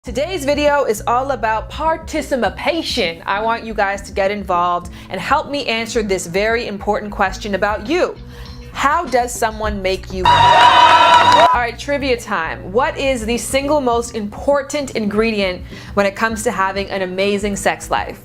Today's video is all about participation. I want you guys to get involved and help me answer this very important question about you. How does someone make you? Alright, trivia time. What is the single most important ingredient when it comes to having an amazing sex life?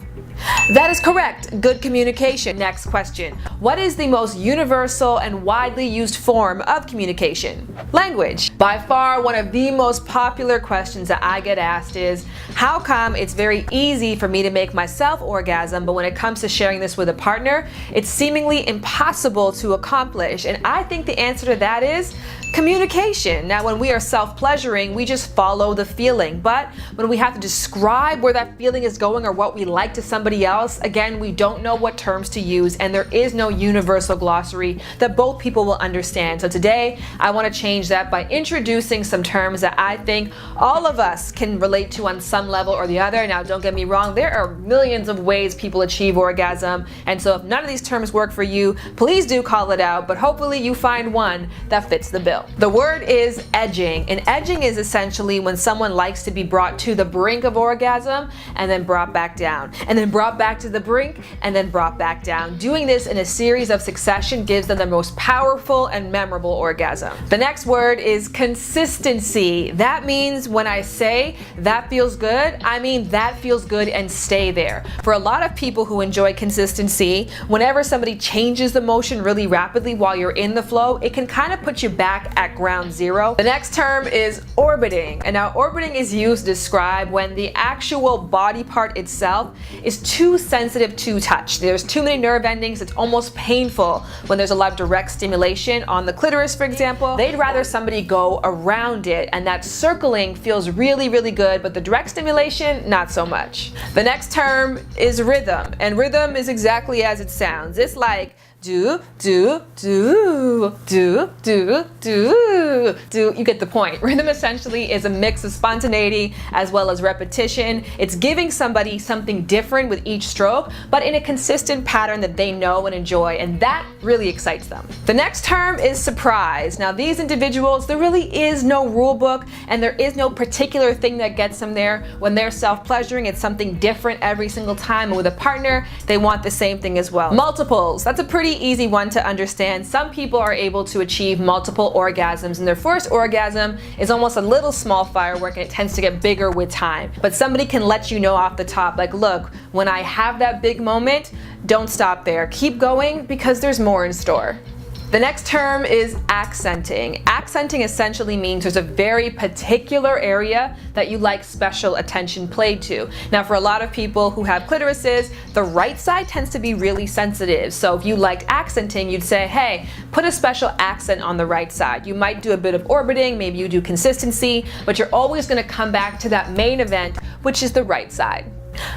That is correct. Good communication. Next question. What is the most universal and widely used form of communication? Language. By far, one of the most popular questions that I get asked is, how come it's very easy for me to make myself orgasm, but when it comes to sharing this with a partner, it's seemingly impossible to accomplish? And I think the answer to that is communication. Now, when we are self-pleasuring, we just follow the feeling. But when we have to describe where that feeling is going or what we like to somebody else, again, we don't know what terms to use, and there is no universal glossary that both people will understand. So today, I want to change that by introducing some terms that I think all of us can relate to on some level or the other. Now, don't get me wrong, there are millions of ways people achieve orgasm, and so if none of these terms work for you, please do call it out, but hopefully you find one that fits the bill. The word is edging, and edging is essentially when someone likes to be brought to the brink of orgasm and then brought back down, and then brought back to the brink and then brought back down. Doing this in a series of succession gives them the most powerful and memorable orgasm. The next word is consistency. That means when I say that feels good, I mean that feels good and stay there. For a lot of people who enjoy consistency, whenever somebody changes the motion really rapidly while you're in the flow, it can kind of put you back at ground zero. The next term is orbiting. And now orbiting is used to describe when the actual body part itself is too sensitive to touch. There's too many nerve endings. It's almost painful when there's a lot of direct stimulation on the clitoris, for example. They'd rather somebody go around it, and that circling feels really, really good, but the direct stimulation, not so much. The next term is rhythm, and rhythm is exactly as it sounds. It's like do, do, do, do, do, do, do. You get the point. Rhythm essentially is a mix of spontaneity as well as repetition. It's giving somebody something different with each stroke, but in a consistent pattern that they know and enjoy, and that really excites them. The next term is surprise. Now, these individuals, there really is no rule book, and there is no particular thing that gets them there. When they're self-pleasuring, it's something different every single time, and with a partner, they want the same thing as well. Multiples. That's a pretty easy one to understand. Some people are able to achieve multiple orgasms, and their first orgasm is almost a little small firework, and it tends to get bigger with time. But somebody can let you know off the top, like, look, when I have that big moment, don't stop there. Keep going because there's more in store. The next term is accenting. Accenting essentially means there's a very particular area that you like special attention played to. Now, for a lot of people who have clitorises, the right side tends to be really sensitive. So if you liked accenting, you'd say, hey, put a special accent on the right side. You might do a bit of orbiting, maybe you do consistency, but you're always going to come back to that main event, which is the right side.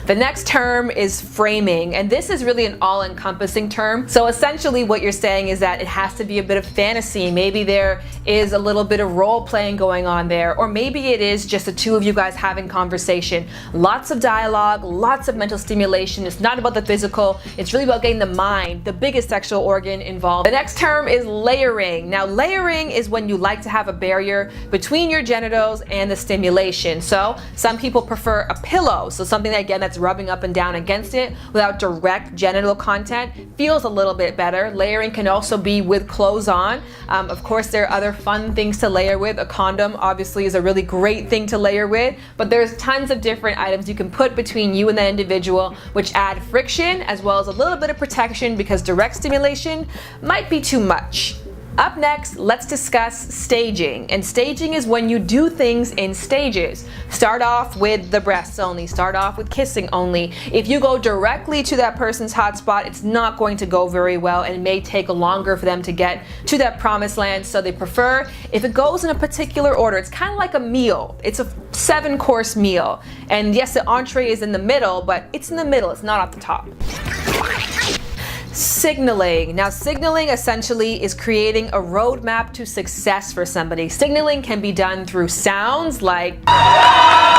The next term is framing, and this is really an all-encompassing term. So essentially what you're saying is that it has to be a bit of fantasy. Maybe there is a little bit of role-playing going on there, or maybe it is just the two of you guys having conversation. Lots of dialogue, lots of mental stimulation. It's not about the physical, it's really about getting the mind, the biggest sexual organ, involved. The next term is layering. Now, layering is when you like to have a barrier between your genitals and the stimulation. So some people prefer a pillow, so something that that's rubbing up and down against it without direct genital content feels a little bit better. Layering can also be with clothes on. Of course, there are other fun things to layer with. A condom obviously is a really great thing to layer with, but there's tons of different items you can put between you and that individual, which add friction as well as a little bit of protection, because direct stimulation might be too much. Up next, let's discuss staging. And staging is when you do things in stages. Start off with the breasts only, start off with kissing only. If you go directly to that person's hot spot, it's not going to go very well, and it may take longer for them to get to that promised land. So they prefer, if it goes in a particular order, it's kind of like a meal. It's a 7-course meal. And yes, the entree is in the middle, but it's in the middle, it's not at the top. Signaling. Now, signaling essentially is creating a roadmap to success for somebody. Signaling can be done through sounds like,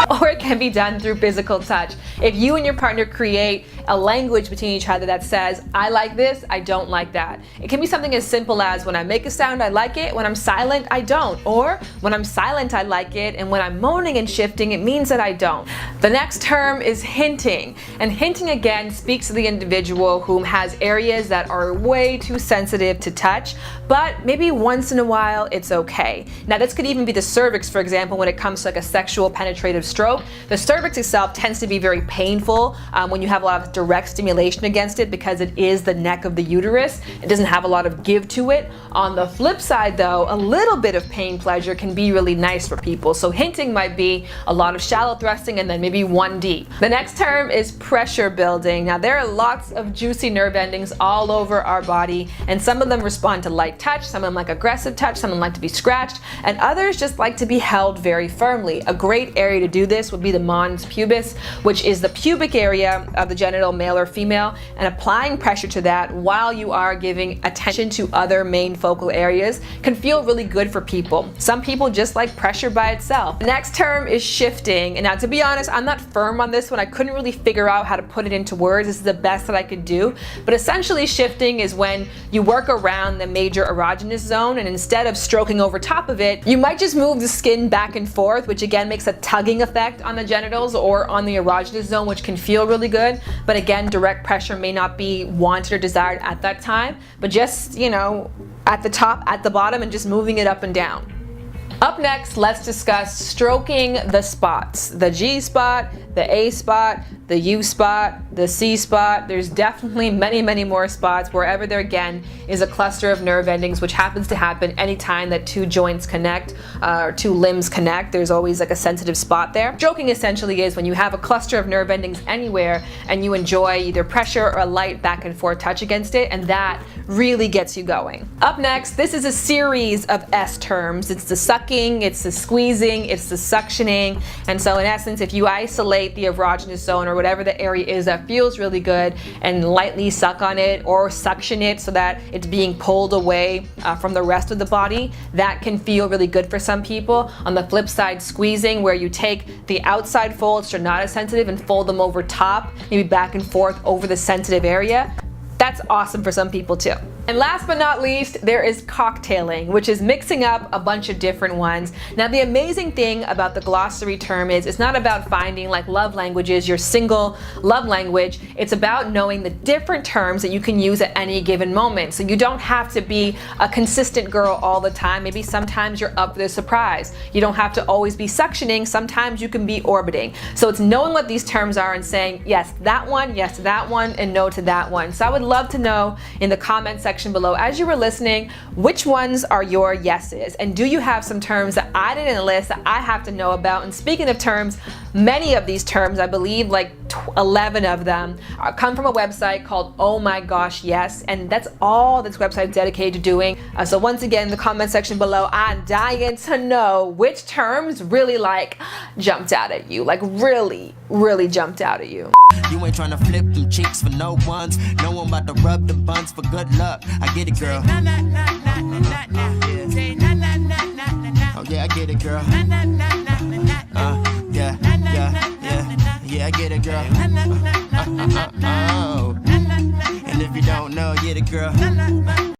or it can can be done through physical touch. If you and your partner create a language between each other that says, I like this, I don't like that. It can be something as simple as when I make a sound, I like it, when I'm silent, I don't. Or when I'm silent, I like it, and when I'm moaning and shifting, it means that I don't. The next term is hinting. And hinting again speaks to the individual who has areas that are way too sensitive to touch, but maybe once in a while it's okay. Now this could even be the cervix, for example, when it comes to like a sexual penetrative stroke. The cervix itself tends to be very painful when you have a lot of direct stimulation against it because it is the neck of the uterus. It doesn't have a lot of give to it. On the flip side though, a little bit of pain pleasure can be really nice for people. So hinting might be a lot of shallow thrusting and then maybe one deep. The next term is pressure building. Now there are lots of juicy nerve endings all over our body, and some of them respond to light touch, some of them like aggressive touch, some of them like to be scratched, and others just like to be held very firmly. A great area to do this would be the mons pubis, which is the pubic area of the genital, male or female, and applying pressure to that while you are giving attention to other main focal areas can feel really good for people. Some people just like pressure by itself. The next term is shifting, and now to be honest, I'm not firm on this one. I couldn't really figure out how to put it into words. This is the best that I could do, but essentially shifting is when you work around the major erogenous zone, and instead of stroking over top of it, you might just move the skin back and forth, which again makes a tugging effect on the genitals or on the erogenous zone, which can feel really good. But again, direct pressure may not be wanted or desired at that time, but just, you know, at the top, at the bottom, and just moving it up and down. Up next, let's discuss stroking the spots. The G spot, the A spot, the U spot, the C spot. There's definitely many more spots. Wherever there again is a cluster of nerve endings, which happens to happen anytime that two joints connect or two limbs connect. There's always like a sensitive spot there. Stroking essentially is when you have a cluster of nerve endings anywhere and you enjoy either pressure or a light back and forth touch against it, and that really gets you going. Up next, this is a series of S terms. It's the sucking, it's the squeezing, it's the suctioning. And so in essence, if you isolate the erogenous zone or whatever the area is that feels really good and lightly suck on it or suction it so that it's being pulled away from the rest of the body, that can feel really good for some people. On the flip side, squeezing, where you take the outside folds which are not as sensitive and fold them over top, maybe back and forth over the sensitive area, that's awesome for some people too. And last but not least, there is cocktailing, which is mixing up a bunch of different ones. Now the amazing thing about the glossary term is it's not about finding like love languages, your single love language. It's about knowing the different terms that you can use at any given moment. So you don't have to be a consistent girl all the time. Maybe sometimes you're up for the surprise. You don't have to always be suctioning. Sometimes you can be orbiting. So it's knowing what these terms are and saying yes to that one, and no to that one. So I would love to know in the comment section below as you were listening, which ones are your yeses, and do you have some terms that I didn't list that I have to know about? And speaking of terms, many of these terms, I believe like 11 of them, come from a website called Oh My Gosh Yes, and that's all this website is dedicated to doing. So once again, in the comment section below, I'm dying to know which terms really like jumped out at you, like really jumped out at you. You ain't tryna flip them cheeks for no ones. No one about to rub the buns for good luck. I get it, girl. Oh yeah, I get it, girl. Yeah, I get it, girl. Oh. And if you don't know, get it, girl.